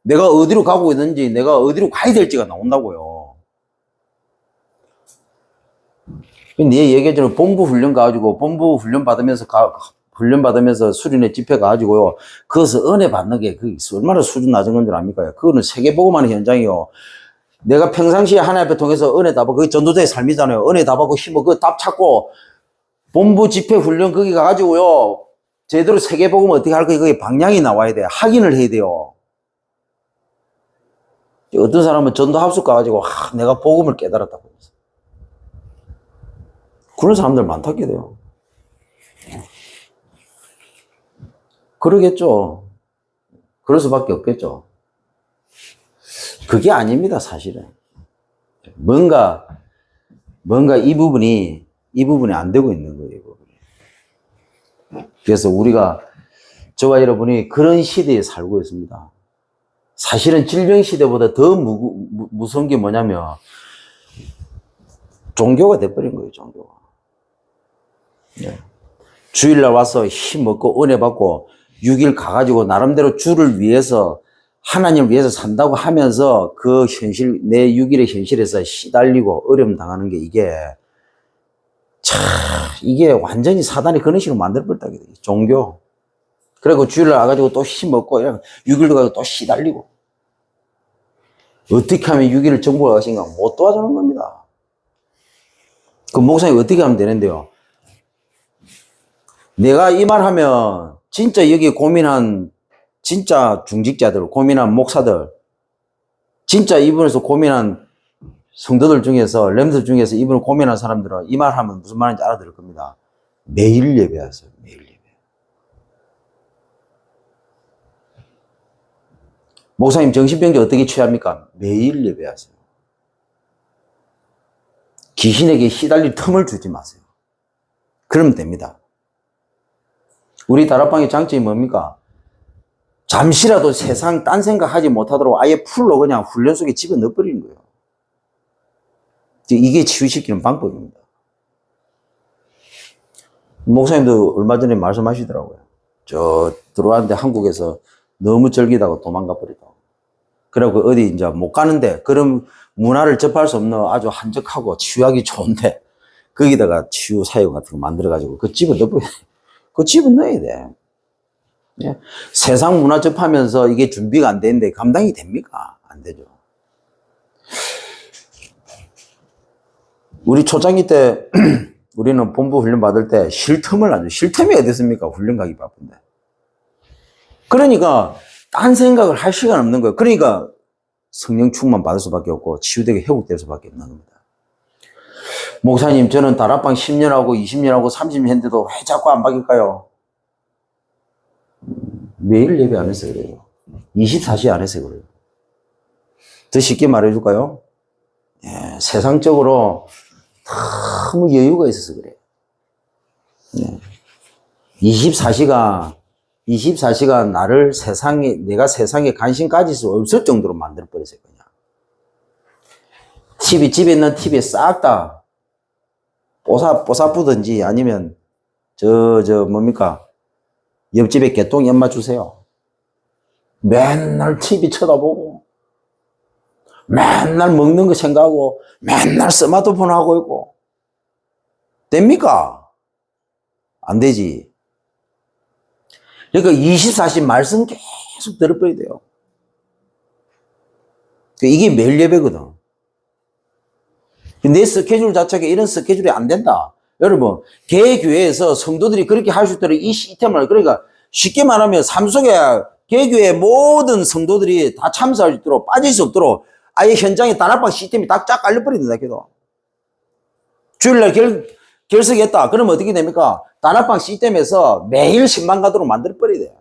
내가 어디로 가고 있는지, 내가 어디로 가야 될지가 나온다고요. 내 얘기했잖아요. 본부 훈련 가가지고, 본부 훈련 받으면서 수련회 집회 가가지고요. 그것을 은혜 받는 게 얼마나 수준 낮은 건 줄 압니까? 그거는 세계보고만의 현장이요. 내가 평상시에 하나님 앞에 통해서 은혜 다 받고, 그게 전도자의 삶이잖아요. 은혜 다 받고 힘을, 그거 답 찾고, 본부 집회 훈련 거기 가가지고요. 제대로 세계복음을 어떻게 할 거야? 그게 방향이 나와야 돼. 확인을 해야 돼요. 어떤 사람은 전도 합숙 가가지고, 내가 복음을 깨달았다고 했어. 그런 사람들 많다게 돼요. 그러겠죠. 그럴 수밖에 없겠죠. 그게 아닙니다, 사실은. 뭔가 이 부분이 안 되고 있는 거예요, 이 부분이. 그래서 우리가, 저와 여러분이 그런 시대에 살고 있습니다. 사실은 질병 시대보다 더 무서운 게 뭐냐면, 종교가 돼버린 거예요, 종교가. 네. 주일날 와서 힘 먹고 은혜 받고 6일 가가지고 나름대로 주를 위해서 하나님을 위해서 산다고 하면서 그 현실, 내 6일의 현실에서 시달리고 어려움 당하는 게 이게 완전히 사단이 그런 식으로 만들어버렸다. 종교. 그리고 주일날 와가지고 또 힘 먹고 6일도 가고 또 시달리고. 어떻게 하면 6일을 정복할 것인가 못 도와주는 겁니다. 그 목사님 어떻게 하면 되는데요? 내가 이 말 하면 진짜 여기 고민한 진짜 중직자들, 고민한 목사들, 진짜 이분에서 고민한 성도들 중에서, 렘들 중에서 이분을 고민한 사람들은 이 말 하면 무슨 말인지 알아들을 겁니다. 매일 예배하세요. 매일 예배. 목사님 정신병자 어떻게 취합니까? 매일 예배하세요. 귀신에게 시달릴 틈을 주지 마세요. 그러면 됩니다. 우리 다락방의 장점이 뭡니까? 잠시라도 세상 딴 생각하지 못하도록 아예 풀로 그냥 훈련 속에 집어넣어버리는 거예요. 이게 치유시키는 방법입니다. 목사님도 얼마 전에 말씀하시더라고요. 들어왔는데 한국에서 너무 절기다고 도망가 버리다고. 그래갖고 어디 이제 못 가는데 그런 문화를 접할 수 없는 아주 한적하고 치유하기 좋은데 거기다가 치유 사역 같은 거 만들어가지고 그 집어넣어버려야 돼. 그거 집어넣어야 돼. 예? 세상 문화 접하면서 이게 준비가 안 되는데 감당이 됩니까? 안 되죠. 우리 초창기 때 우리는 본부 훈련 받을 때 쉴 틈을 안 줘. 쉴 틈이 어디 있습니까? 훈련 가기 바쁜데. 그러니까 딴 생각을 할 시간 없는 거예요. 그러니까 성령 충만 받을 수밖에 없고 치유되게 회복될 수밖에 없는 겁니다. 목사님, 저는 다락방 10년하고 20년하고 30년 했는데도 왜 자꾸 안 바뀔까요? 매일 예배 안 해서 그래요. 24시 안 해서 그래요. 더 쉽게 말해줄까요? 예, 세상적으로 너무 여유가 있어서 그래요. 예. 24시간 나를 내가 세상에 관심 가질 수 없을 정도로 만들어버렸어요, 그냥. 집에 있는 TV에 싹 다 뽀사뿌든지 아니면, 뭡니까? 옆집에 개똥이 엄마 주세요. 맨날 TV 쳐다보고, 맨날 먹는 거 생각하고, 맨날 스마트폰 하고 있고. 됩니까? 안 되지. 그러니까 24시 말씀 계속 들어버려야 돼요. 이게 매일 예배거든. 내 스케줄 자체가 이런 스케줄이 안 된다. 여러분, 개교회에서 성도들이 그렇게 할 수 있도록 이 시스템을, 그러니까 쉽게 말하면 삶 속에 개교회 모든 성도들이 다 참석할 수 있도록 빠질 수 없도록 아예 현장에 다락방 시스템이 딱 쫙 깔려버린다. 그래도 주일날 결석했다. 그러면 어떻게 됩니까? 다락방 시스템에서 매일 10만 가도록 만들어버려야 돼요.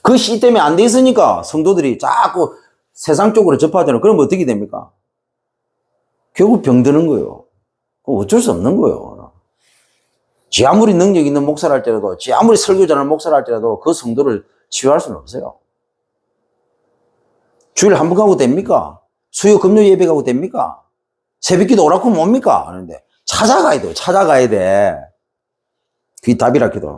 그 시스템이 안 돼 있으니까 성도들이 자꾸 세상 쪽으로 접하잖아요. 그러면 어떻게 됩니까? 결국 병드는 거예요. 그럼 어쩔 수 없는 거예요. 지 아무리 능력 있는 목사를 할지라도, 지 아무리 설교 잘하는 목사를 할지라도 그 성도를 치유할 수는 없어요. 주일 한 번 가고 됩니까? 수요 금요 예배 가고 됩니까? 새벽기도 오라고 뭡니까? 하는데 찾아가야 돼요. 찾아가야 돼. 그게 답이라 해도.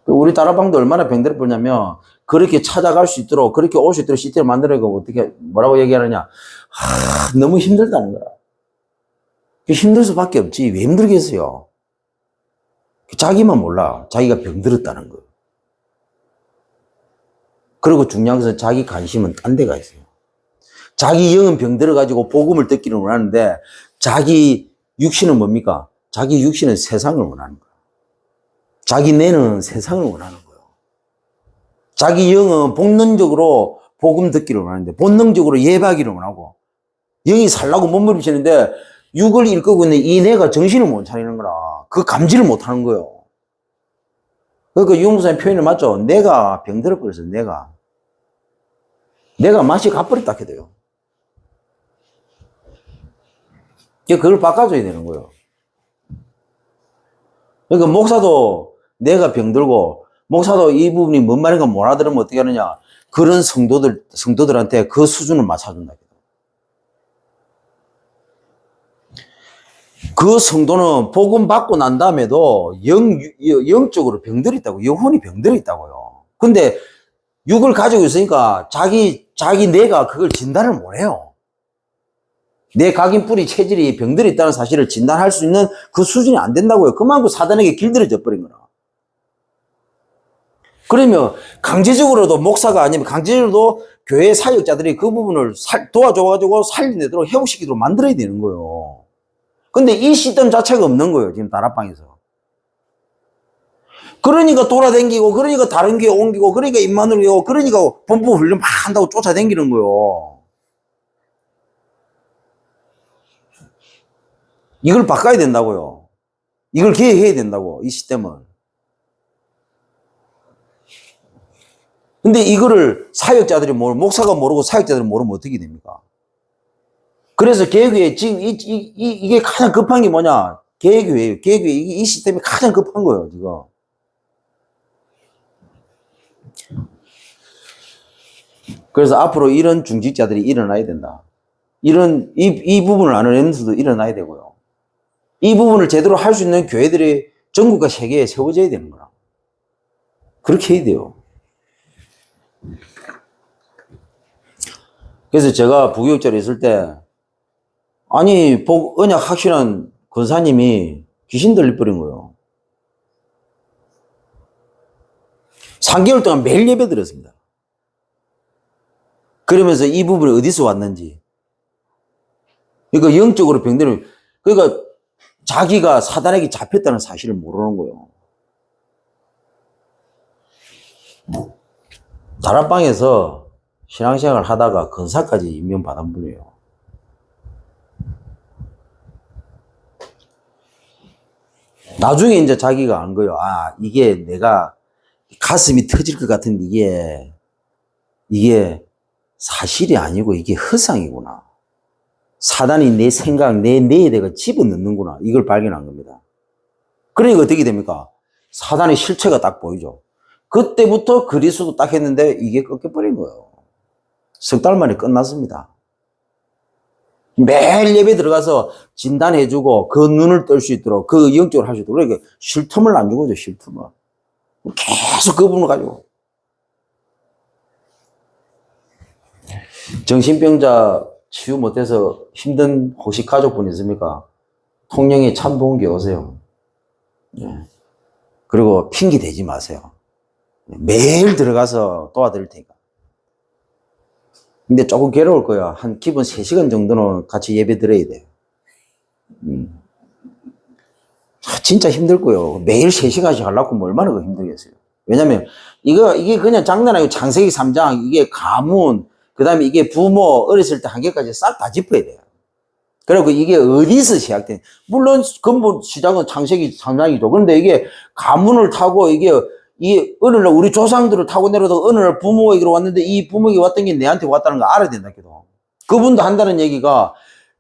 우리 다락방도 얼마나 병들어 보냐면 그렇게 찾아갈 수 있도록, 그렇게 올 수 있도록 시스템을 만들어가고 어떻게, 뭐라고 얘기하느냐. 너무 힘들다는 거야. 힘들 수밖에 없지. 왜 힘들겠어요? 자기만 몰라. 자기가 병들었다는 거. 그리고 중요한 것은 자기 관심은 딴 데가 있어요. 자기 영은 병들어가지고 복음을 듣기는 원하는데 자기 육신은 뭡니까? 자기 육신은 세상을 원하는 거예요. 자기 뇌는 세상을 원하는 거예요. 자기 영은 본능적으로 복음 듣기를 원하는데, 본능적으로 예배하기를 원하고, 영이 살라고 몸부림치는데 육을 일구고 있는 이 뇌가 정신을 못 차리는 거라. 그 감지를 못 하는 거예요. 그러니까 유목사님 표현이 맞죠? 내가 병들어 버렸어, 내가 맛이 가버렸다 해야 돼요. 그걸 바꿔줘야 되는 거예요. 그러니까 목사도 내가 병들고, 목사도 이 부분이 뭔 말인가 못 알아들으면 어떻게 하느냐. 그런 성도들한테 그 수준을 맞춰준다. 그 성도는 복음 받고 난 다음에도 영적으로 병들어 있다고, 영혼이 병들어 있다고요. 근데 육을 가지고 있으니까 자기 뇌가 그걸 진단을 못 해요. 내 각인뿌리 체질이 병들어 있다는 사실을 진단할 수 있는 그 수준이 안 된다고요. 그만큼 사단에게 길들여져 버린 거라. 그러면 강제적으로도 목사가 아니면 강제적으로도 교회 사역자들이 그 부분을 도와줘가지고 살려내도록 회복시키도록 만들어야 되는 거예요. 근데 이 시스템 자체가 없는 거예요, 지금 다락방에서. 그러니까 돌아다니고, 그러니까 다른 교회 옮기고, 그러니까 입만으로 오고, 그러니까 본부 훈련 막 한다고 쫓아다니는 거예요. 이걸 바꿔야 된다고요. 이걸 개혁해야 된다고, 이 시스템을. 근데 이거를 사역자들이 목사가 모르고 사역자들이 모르면 어떻게 됩니까? 그래서 개혁에 지금 이게 가장 급한 게 뭐냐? 개혁이에요. 이 시스템이 가장 급한 거예요, 지금. 그래서 앞으로 이런 중직자들이 일어나야 된다. 이 부분을 아는 엠스도 일어나야 되고요. 이 부분을 제대로 할 수 있는 교회들이 전국과 세계에 세워져야 되는 거라. 그렇게 해야 돼요. 그래서 제가 부교육자로 있을 때, 아니, 언약 확실한 권사님이 귀신 들려버린 거예요. 3개월 동안 매일 예배 드렸습니다. 그러면서 이 부분이 어디서 왔는지. 그러니까 영적으로 병들은, 그러니까 자기가 사단에게 잡혔다는 사실을 모르는 거예요. 다락방에서 신앙생활을 하다가 권사까지 임명받은 분이에요. 나중에 이제 자기가 안 거예요. 아, 이게 내가 가슴이 터질 것 같은데 이게 사실이 아니고 이게 허상이구나. 사단이 내 생각, 내 뇌에 내가 집어넣는구나. 이걸 발견한 겁니다. 그러니까 어떻게 됩니까? 사단의 실체가 딱 보이죠. 그때부터 그리스도 딱 했는데 이게 꺾여버린 거예요. 석 달 만에 끝났습니다. 매일 예배 들어가서 진단해주고 그 눈을 뜰 수 있도록 그 영적으로 할 수 있도록 그러니까 쉴 틈을 안 주고죠. 쉴 틈을. 계속 그 부분을 가지고. 정신병자 치유 못해서 힘든 혹시 가족분 있습니까? 통영에 참 좋은 게 오세요. 네. 그리고 핑계 대지 마세요. 매일 들어가서 도와드릴 테니까. 근데 조금 괴로울 거야. 한 기본 3시간 정도는 같이 예배 드려야 돼요. 진짜 힘들 거예요. 매일 3시간씩 하려고 하면 얼마나 힘들겠어요. 왜냐면 이게 그냥 장난 아니고 창세기 3장 이게 가문 그 다음에 이게 부모 어렸을 때 한계까지 싹 다 짚어야 돼요. 그리고 이게 어디서 시작된 물론 근본 시작은 창세기 3장이죠. 그런데 이게 가문을 타고 이게 어느 날 우리 조상들을 타고 내려도 어느 날 부모에게로 왔는데 이 부모에게 왔던 게 내한테 왔다는 거 알아야 된다. 그분도 한다는 얘기가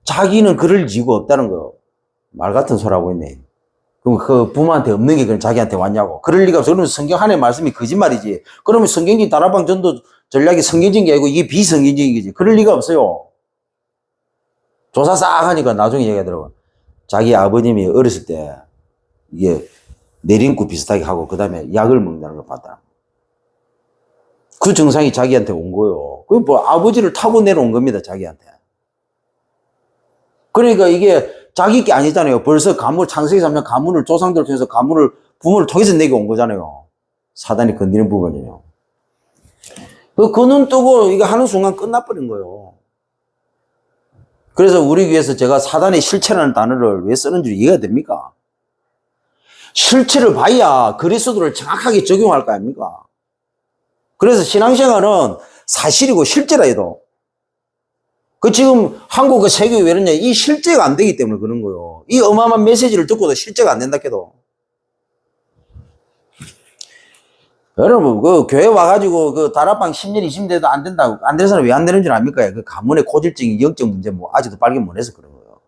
자기는 그럴 이유가 없다는 거예요. 말 같은 소리 하고 있네. 그럼 그 부모한테 없는 게 그럼 자기한테 왔냐고. 그럴 리가 없어. 그러면 성경 하나의 말씀이 거짓말이지. 그러면 성경적인 다락방 전도 전략이 성경적인 게 아니고 이게 비성경적인 거지. 그럴 리가 없어요. 조사 싹 하니까 나중에 얘기하더라고. 자기 아버님이 어렸을 때 이게 내림구 비슷하게 하고 그 다음에 약을 먹는다는 걸 봤다. 그 증상이 자기한테 온 거예요. 그 뭐 아버지를 타고 내려온 겁니다. 자기한테. 그러니까 이게 자기 게 아니잖아요. 벌써 창세기 3장 가문을 조상들을 통해서 부모를 통해서 내게 온 거잖아요. 사단이 건드리는 부분이에요. 그 눈 뜨고 이거 하는 순간 끝나버린 거예요. 그래서 우리 위해서 제가 사단의 실체라는 단어를 왜 쓰는지 이해가 됩니까? 실체를 봐야 그리스도를 정확하게 적용할 거 아닙니까? 그래서 신앙생활은 사실이고 실제라 해도 그 지금 한국 그 세계가 왜 그러냐 이 실제가 안 되기 때문에 그런 거예요. 이 어마어마한 메시지를 듣고도 실제가 안 된다 해도 여러분 그 교회 와가지고 그 다락방 10년 20년 돼도 안 된다고 안 되는 사람 왜 안 되는 줄 압니까? 그 가문의 고질적인 영적 문제 뭐 아직도 발견 못 해서 그런 거예요.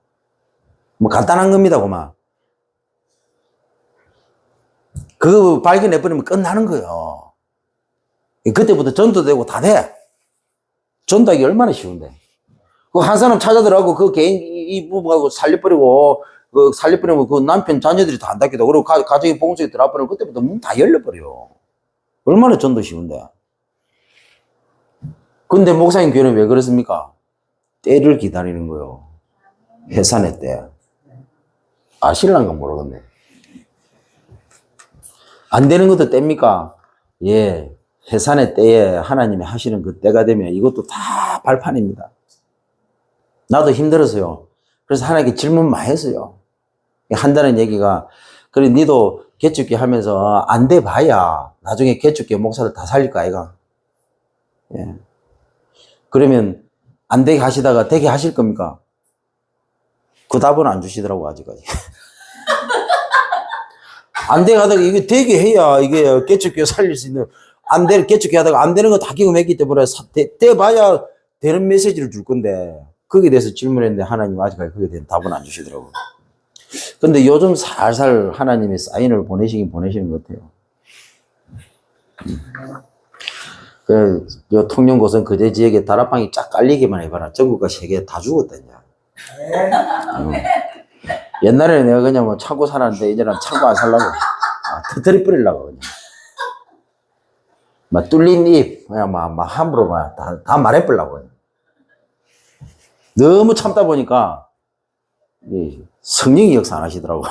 뭐 간단한 겁니다 그만. 그 발견해버리면 끝나는 거예요. 그때부터 전도되고 다 돼. 전도하기 얼마나 쉬운데. 그 한 사람 찾아들어가고 그 개인 이 부부하고 살려버리고 그 살려버리면 그 남편 자녀들이 다 안 닫기도 그리고 가정의 봉속에 들어가버리면 그때부터 문 다 열려버려. 얼마나 전도 쉬운데. 근데 목사님 교회는 왜 그렇습니까? 때를 기다리는 거예요. 해산의 때. 아실란가 모르겠네. 안 되는 것도 때입니까? 예. 해산의 때에 하나님이 하시는 그 때가 되면 이것도 다 발판입니다. 나도 힘들었어요. 그래서 하나님께 질문 많이 했어요. 한다는 얘기가, 그래, 니도 개축교 하면서 안 돼 봐야 나중에 개축교 목사를 다 살릴 거 아이가? 예. 그러면 안 되게 하시다가 되게 하실 겁니까? 그 답은 안 주시더라고, 아직까지. 안 되게 하다가 이게 되게 해야 이게 개축교 살릴 수 있는, 안 돼, 개축교 하다가 안 되는 거 다 경험했기 때문에 돼 봐야 되는 메시지를 줄 건데, 거기에 대해서 질문했는데 하나님 아직까지 거기에 대한 답은 안 주시더라고요. 근데 요즘 살살 하나님의 사인을 보내시는 것 같아요. 요 통영고성 그제 지역에 다락방이 쫙 깔리기만 해봐라. 전국과 세계 다 죽었다냐. 옛날에는 내가 그냥 뭐 창고 살았는데 이제는 창고 안 살라고. 터뜨리 뿌리려고 그냥. 막 뚫린 입, 그냥 막 함부로 다 말해버리려고. 너무 참다 보니까 성령이 역사 안 하시더라고.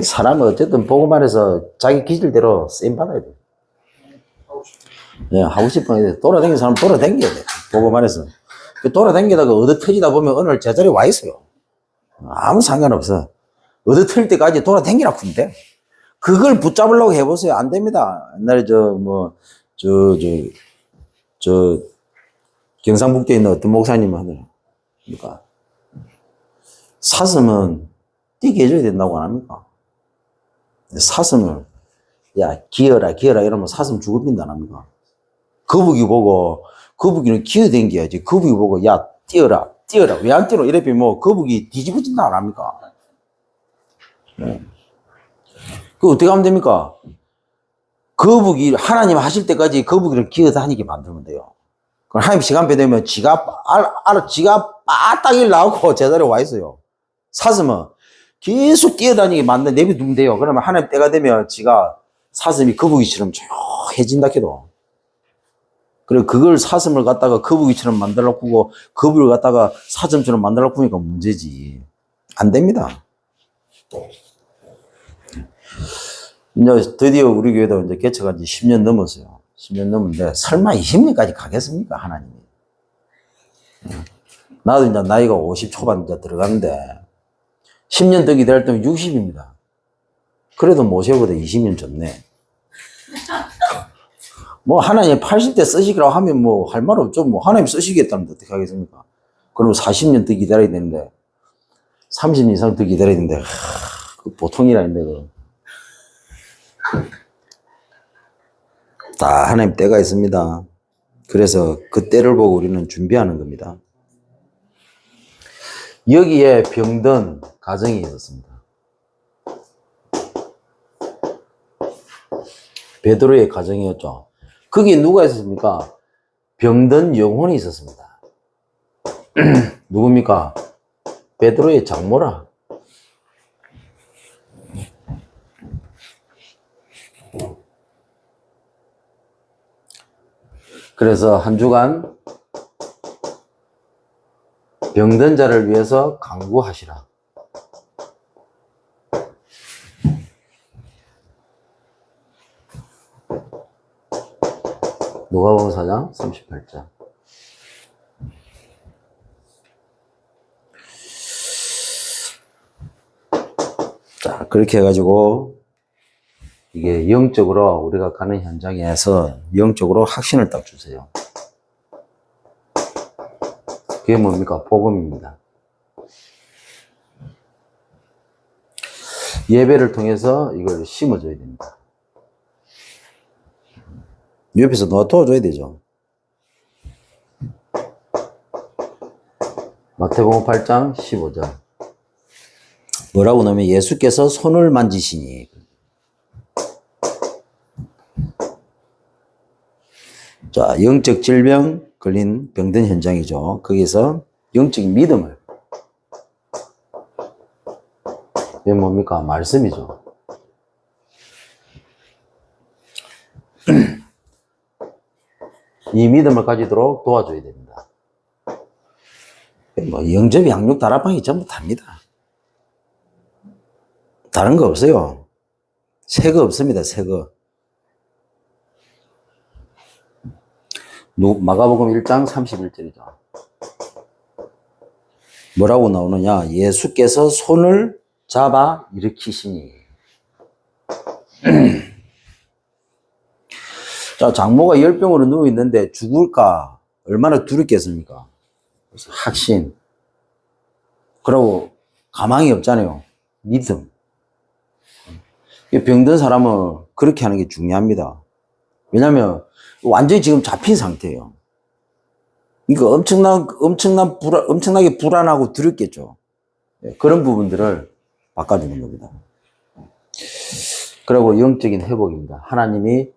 사람은 어쨌든 보고만 해서 자기 기질대로 쓰임 받아야 돼. 예, 하고 싶은 돌아다니는 사람 돌아다녀야 돼. 보고만 해서. 돌아다니다가 얻어 터지다 보면 오늘 제자리에 와 있어요. 아무 상관없어. 얻어 터질 때까지 돌아다니라고 하면 돼. 그걸 붙잡으려고 해보세요. 안 됩니다. 옛날에 경상북도에 있는 어떤 목사님 하더라고요. 그러니까 사슴은 뛰게 해줘야 된다고 안 합니까? 사슴을 야 기어라 이러면 사슴 죽어빈다 안 합니까? 거북이 보고 거북이는 기어댕겨야지. 거북이 보고 야 뛰어라 왜 안 뛰노 이래 뭐 거북이 뒤집어진다 안 합니까? 네. 그 어떻게 하면 됩니까? 거북이 하나님 하실 때까지 거북이를 기어다니게 만들면 돼요. 그럼 하나님 시간표 되면 지가 빠딱 나오고 제자리에 와 있어요. 사슴은 계속 뛰어다니게 내비두면 돼요. 그러면 하나님 때가 되면 사슴이 거북이처럼 조용해진다 해도. 그래, 그걸 사슴을 갖다가 거북이처럼 만들려고 거북이를 갖다가 사슴처럼 만들려고 하니까 문제지. 안 됩니다. 이제 드디어 우리 교회도 이제 개척한 지 10년 넘었어요. 10년 넘었는데 설마 20년까지 가겠습니까, 하나님이? 나도 이제 나이가 50 초반 이제 들어가는데 10년 더 기다릴 때면 60입니다. 그래도 모세보다 20년 젊네. 뭐 하나님 80대 쓰시기라고 하면 뭐 할 말 없죠. 뭐 하나님 쓰시겠다는데 어떻게 하겠습니까? 그럼 40년 더 기다려야 되는데 30년 이상 더 기다려야 되는데 그 보통이라는데 그. 다 하나님 때가 있습니다. 그래서 그 때를 보고 우리는 준비하는 겁니다. 여기에 병든 가정이 있었습니다. 베드로의 가정이었죠. 거기에 누가 있었습니까? 병든 영혼이 있었습니다. 누굽니까? 베드로의 장모라. 그래서 한 주간 병든 자를 위해서 간구하시라. 누가복음 4장 38절. 그렇게 해가지고 이게 영적으로 우리가 가는 현장에서 영적으로 확신을 딱 주세요. 그게 뭡니까? 복음입니다. 예배를 통해서 이걸 심어줘야 됩니다. 옆에서 누가 도와줘야 되죠. 마태복음 8장 15절. 뭐라고 나오면 예수께서 손을 만지시니. 자, 영적 질병 걸린 병든 현장이죠. 거기서 영적인 믿음을. 이게 뭡니까? 말씀이죠. 이 믿음을 가지도록 도와줘야 됩니다. 뭐 영접, 양육, 다락방이 전부 답니다. 다른 거 없어요. 새 거 없습니다. 새 거. 마가복음 1장 31절이죠. 뭐라고 나오느냐? 예수께서 손을 잡아 일으키시니. 자, 장모가 열병으로 누워 있는데 죽을까? 얼마나 두렵겠습니까? 그래서 확신. 그러고 가망이 없잖아요. 믿음. 병든 사람은 그렇게 하는 게 중요합니다. 왜냐면 완전히 지금 잡힌 상태예요. 그러니까 엄청나게 불안하고 두렵겠죠. 그런 부분들을 바꿔주는 겁니다. 그리고 영적인 회복입니다. 하나님이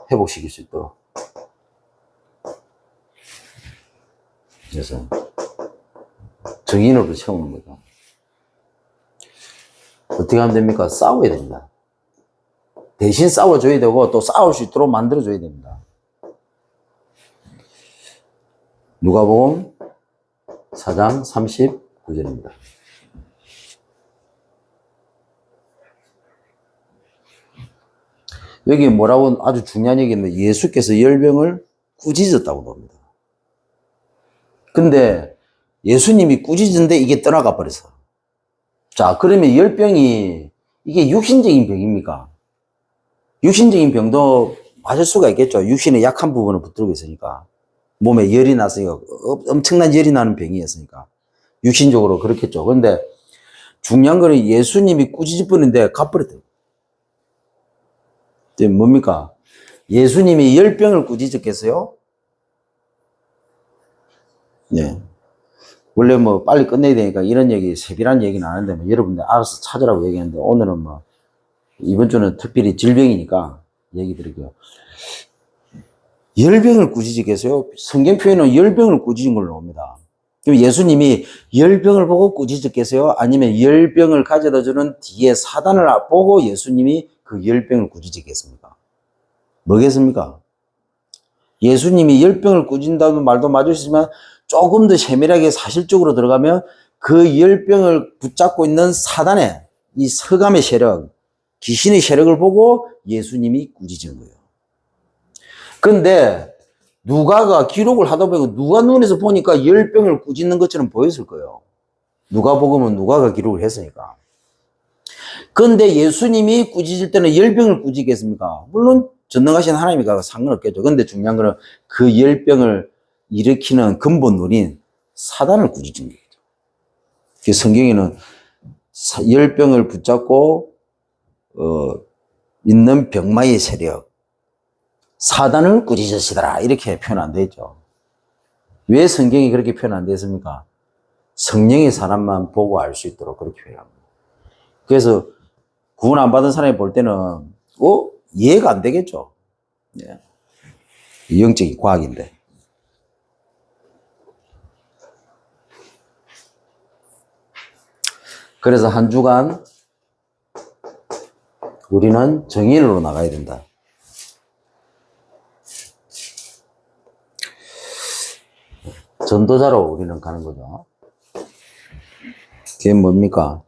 회복시킬 수 있도록. 그래서 정인으로 채우는 거죠. 어떻게 하면 됩니까? 싸워야 됩니다. 대신 싸워줘야 되고 또 싸울 수 있도록 만들어줘야 됩니다. 누가복음 4장 39절입니다. 여기 뭐라고 아주 중요한 얘기인데 예수께서 열병을 꾸짖었다고 나옵니다. 근데 예수님이 꾸짖은데 이게 떠나가 버렸어. 자, 그러면 열병이 이게 육신적인 병입니까? 육신적인 병도 맞을 수가 있겠죠. 육신의 약한 부분을 붙들고 있으니까. 몸에 열이 났으니까, 엄청난 열이 나는 병이었으니까. 육신적으로 그렇겠죠. 그런데 중요한 거는 예수님이 꾸짖을 뻔했는데 가버렸대요. 뭡니까? 예수님이 열병을 꾸짖었겠어요? 네. 원래 뭐 빨리 끝내야 되니까 이런 얘기, 세밀한 얘기는 안 하는데, 뭐 여러분들 알아서 찾으라고 얘기하는데, 오늘은 뭐, 이번 주는 특별히 질병이니까 얘기 드릴게요. 열병을 꾸짖겠어요? 성경 표현은 열병을 꾸짖은 걸로 나옵니다. 그럼 예수님이 열병을 보고 꾸짖겠어요? 아니면 열병을 가져다 주는 뒤에 사단을 보고 예수님이 그 열병을 꾸짖겠습니까? 뭐겠습니까? 예수님이 열병을 꾸짖는다는 말도 맞으시지만 조금 더 세밀하게 사실적으로 들어가면 그 열병을 붙잡고 있는 사단의 이 서감의 세력, 귀신의 세력을 보고 예수님이 꾸짖은 거예요. 그런데 누가가 기록을 하다 보니까 누가 눈에서 보니까 열병을 꾸짖는 것처럼 보였을 거예요. 누가복음은 누가가 기록을 했으니까. 그런데 예수님이 꾸짖을 때는 열병을 꾸짖겠습니까? 물론 전능하신 하나님과 상관없겠죠. 그런데 중요한 거는 그 열병을 일으키는 근본론인 사단을 꾸짖은 거죠. 성경에는 열병을 붙잡고 있는 병마의 세력, 사단을 꾸짖으시더라 이렇게 표현 안 되어 있죠. 왜 성경이 그렇게 표현 안 되어 있습니까? 성령의 사람만 보고 알 수 있도록 그렇게 표현합니다. 그래서 구원 안 받은 사람이 볼 때는 이해가 안 되겠죠. 네. 영적인 과학인데. 그래서 한 주간 우리는 정인으로 나가야 된다. 전도자로 우리는 가는 거죠. 그게 뭡니까?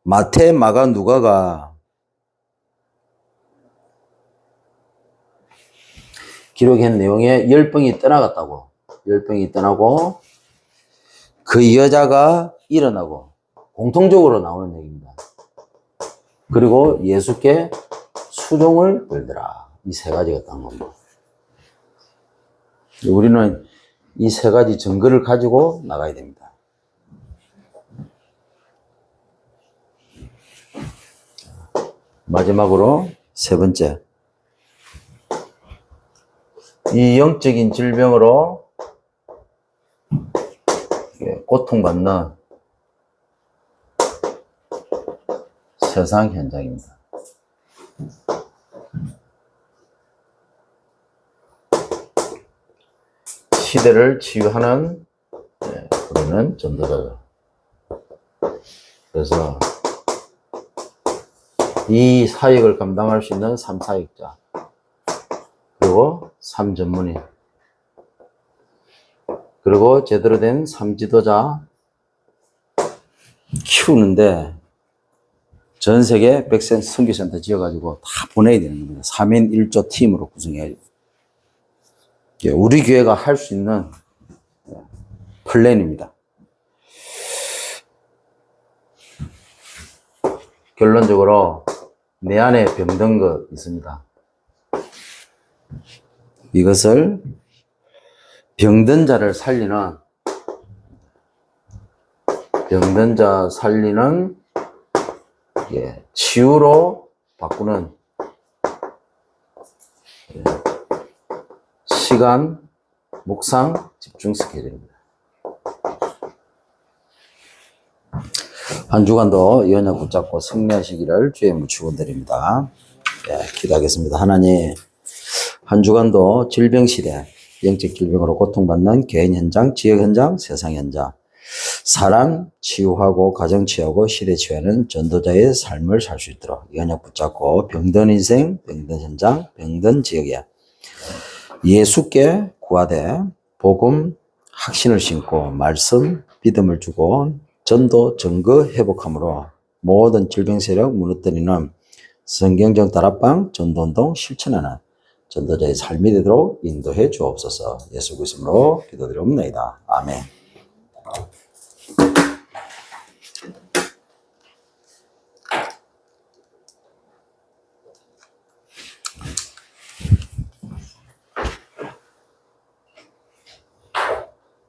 마태, 마가, 누가가 기록한 내용에 열병이 떠나갔다고. 열병이 떠나고 그 여자가 일어나고 공통적으로 나오는 얘기입니다. 그리고 예수께 수종을 걸더라. 이 세 가지가 딱 겁니다. 우리는 이 세 가지 증거를 가지고 나가야 됩니다. 마지막으로 세 번째. 이 영적인 질병으로 고통받는 세상 현장입니다. 시대를 치유하는 우리는 전도자죠. 그래서 이 사역을 감당할 수 있는 3사역자 그리고 3전문인 그리고 제대로 된 3지도자 키우는데 전 세계 백센 선교센터 지어가지고 다 보내야 되는 겁니다. 3인 1조 팀으로 구성해야 돼요. 우리 교회가 할 수 있는 플랜입니다. 결론적으로 내 안에 병든 것 있습니다. 이것을 병든 자를 살리는 치유로 바꾸는 시간, 묵상, 집중 스케줄입니다. 한 주간도 이 언약 붙잡고 승리하시기를 주의 이름으로 축원드립니다. 기도하겠습니다. 하나님, 한 주간도 질병시대, 영적 질병으로 고통받는 개인 현장, 지역 현장, 세상 현장, 사람 치유하고 가정 치유하고 시대 치유하는 전도자의 삶을 살 수 있도록 이 언약 붙잡고 병든 인생, 병든 현장, 병든 지역에 예수께 구하되 복음 확신을 심고 말씀 믿음을 주고 전도 증거 회복함으로 모든 질병 세력 무너뜨리는 성경적 다락방 전도운동 실천하는 전도자의 삶이 되도록 인도해 주옵소서. 예수 그리스도로 기도드리옵나이다. 아멘.